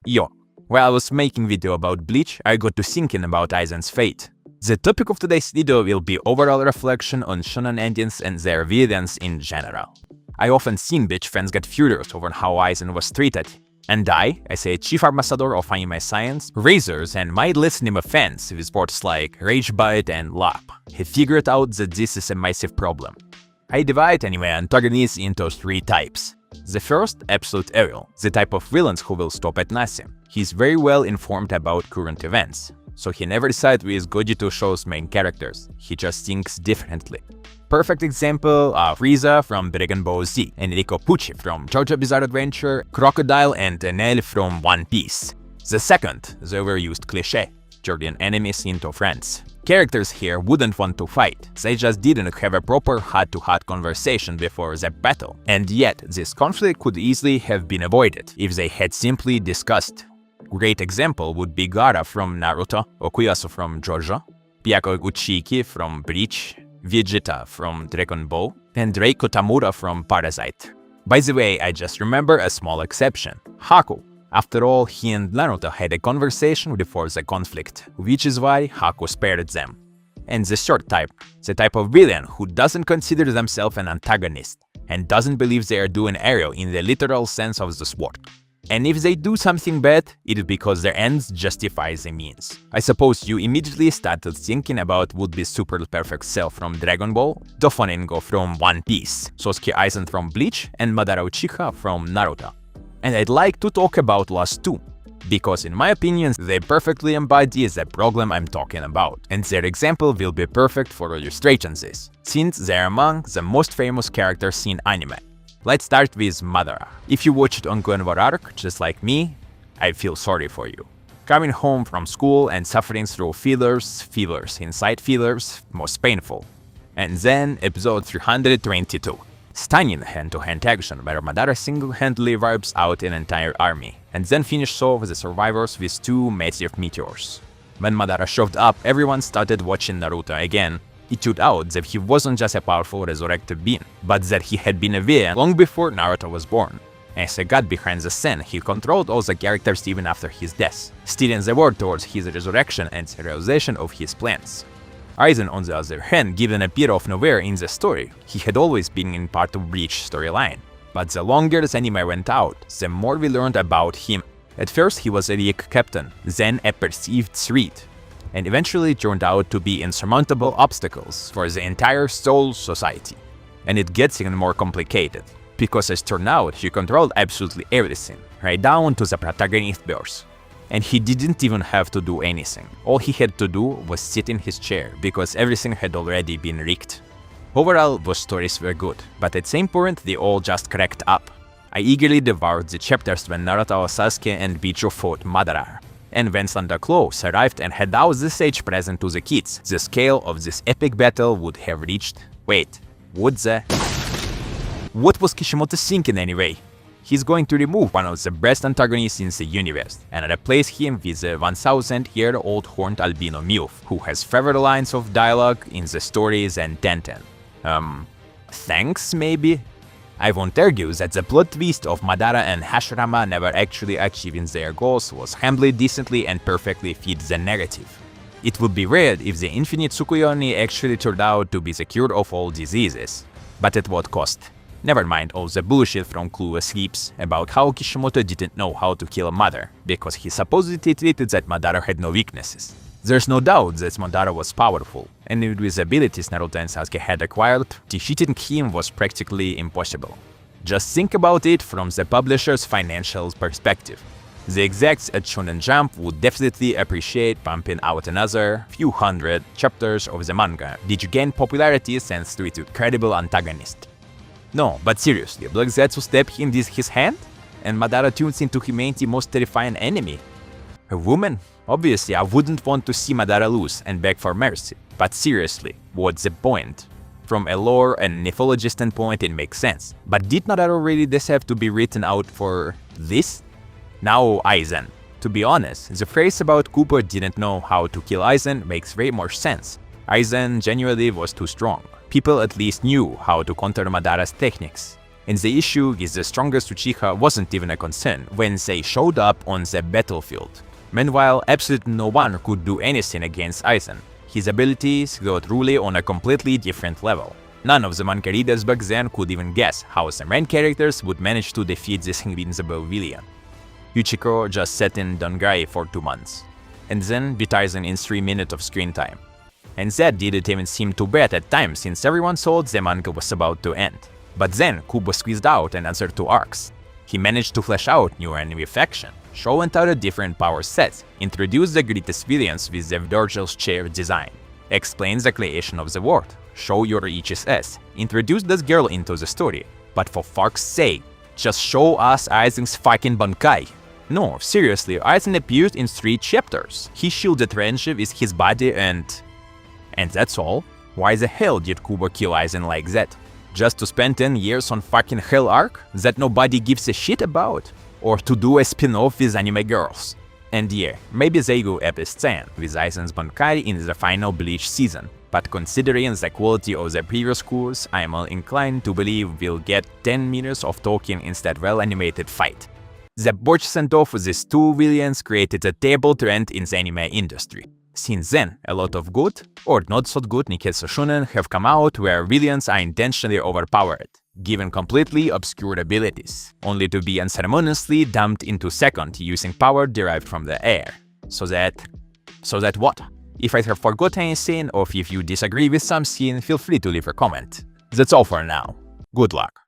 Yo, while I was making video about Bleach, I got to thinking about Aizen's fate. The topic of today's video will be overall reflection on shonen endings and their villains in general. I often seen Bleach fans get furious over how Aizen was treated. And I, as a chief ambassador of anime science, razors and mildly offense with words like rage bite and lap, have figured out that this is a massive problem. I divide anime antagonists into three types. The first, absolute evil, the type of villains who will stop at nothing. He's very well informed about current events, so he never sides with Gogito show's main characters, he just thinks differently. Perfect example are Frieza from Dragon Ball Z, Enrico Pucci from JoJo Bizarre Adventure, Crocodile and Enel from One Piece. The second, the overused cliché, turning enemies into friends. Characters here wouldn't want to fight, they just didn't have a proper heart-to-heart conversation before the battle. And yet, this conflict could easily have been avoided if they had simply discussed. Great example would be Gaara from Naruto, Okuyasu from JoJo, Byakuya Uchiki from Bleach, Vegeta from Dragon Ball, and Reiko Tamura from Parasite. By the way, I just remember a small exception, Haku. After all, he and Naruto had a conversation before the conflict, which is why Haku spared them. And the third type, the type of villain who doesn't consider themselves an antagonist, and doesn't believe they are doing arrow in the literal sense of the word. And if they do something bad, it is because their ends justify the means. I suppose you immediately started thinking about would-be super perfect self from Dragon Ball, Doflamingo from One Piece, Sasuke Aizen from Bleach, and Madara Uchiha from Naruto. And I'd like to talk about last two, because in my opinion they perfectly embody the problem I'm talking about, and their example will be perfect for illustration this, since they're among the most famous characters in anime. Let's start with Madara. If you watched ongoing war arc, just like me, I feel sorry for you. Coming home from school and suffering through fillers inside fillers, most painful. And then episode 322. Stunning hand-to-hand action where Madara single-handedly wipes out an entire army, and then finishes off the survivors with two massive meteors. When Madara showed up, everyone started watching Naruto again. It turned out that he wasn't just a powerful resurrected being, but that he had been a villain long before Naruto was born. As a god behind the scene, he controlled all the characters even after his death, steering the world towards his resurrection and the realization of his plans. Aizen, on the other hand, didn't appear out of nowhere in the story. He had always been in part of Bleach storyline. But the longer the anime went out, the more we learned about him. At first he was a weak captain, then a perceived threat, and eventually turned out to be insurmountable obstacles for the entire Soul Society. And it gets even more complicated, because as turned out he controlled absolutely everything, right down to the protagonist's birth. And he didn't even have to do anything. All he had to do was sit in his chair, because everything had already been rigged. Overall, those stories were good, but at some point they all just cracked up. I eagerly devoured the chapters when Naruto, Sasuke and Bicho fought Madara. And when Santa Claus arrived and had out the sage present to the kids, the scale of this epic battle would have reached… Wait, would the… What was Kishimoto thinking anyway? He's going to remove one of the best antagonists in the universe and replace him with a 1000-year-old horned albino MILF who has fewer lines of dialogue in the stories than Tenten. Thanks maybe? I won't argue that the plot twist of Madara and Hashirama never actually achieving their goals was handled decently and perfectly fit the narrative. It would be weird if the infinite Tsukuyomi actually turned out to be the cure of all diseases. But at what cost? Never mind all the bullshit from Clueless Heaps about how Kishimoto didn't know how to kill a mother, because he supposedly treated that Madara had no weaknesses. There's no doubt that Madara was powerful, and with the abilities Naruto and Sasuke had acquired, defeating him was practically impossible. Just think about it from the publisher's financial perspective. The execs at Shonen Jump would definitely appreciate pumping out another few hundred chapters of the manga, which gained popularity thanks to its credible antagonist. No, but seriously, Black Zetsu stabbed him with his hand? And Madara tunes into humanity's most terrifying enemy? A woman? Obviously, I wouldn't want to see Madara lose and beg for mercy. But seriously, what's the point? From a lore and mythology standpoint it makes sense, but did not already this have to be written out for this? Now Aizen. To be honest, the phrase about Cooper didn't know how to kill Aizen makes way more sense. Aizen genuinely was too strong. People at least knew how to counter Madara's techniques. And the issue with the strongest Uchiha wasn't even a concern when they showed up on the battlefield. Meanwhile, absolutely no one could do anything against Aizen. His abilities were truly on a completely different level. None of the manga readers back then could even guess how the main characters would manage to defeat this invincible villain. Yuchiko just sat in Dongai for 2 months, and then beat Aizen in 3 minutes of screen time. And that didn't even seem too bad at times since everyone thought the manga was about to end. But then Kubo squeezed out another 2 arcs. He managed to flesh out new enemy faction, show entire different power sets, introduce the greatest villains with the Virgil's chair design, explain the creation of the world, show your each's ass, introduce this girl into the story, but for fuck's sake, just show us Aizen's fucking Bankai. No, seriously, Aizen appeared in 3 chapters. He shielded Renji with his body and that's all? Why the hell did Kubo kill Aizen like that? Just to spend 10 years on fucking Hell arc that nobody gives a shit about? Or to do a spin-off with anime girls? And yeah, maybe they go episode 10 with Aizen's Bankai in the final Bleach season, but considering the quality of the previous course, I'm inclined to believe we'll get 10 minutes of talking instead well-animated fight. The botch sent off with these 2 villains created a terrible trend in the anime industry. Since then, a lot of good, or not so good Niketsu shonen have come out where villains are intentionally overpowered, given completely obscure abilities, only to be unceremoniously dumped into second using power derived from the air. So that what? If I have forgotten anything or if you disagree with something, feel free to leave a comment. That's all for now. Good luck.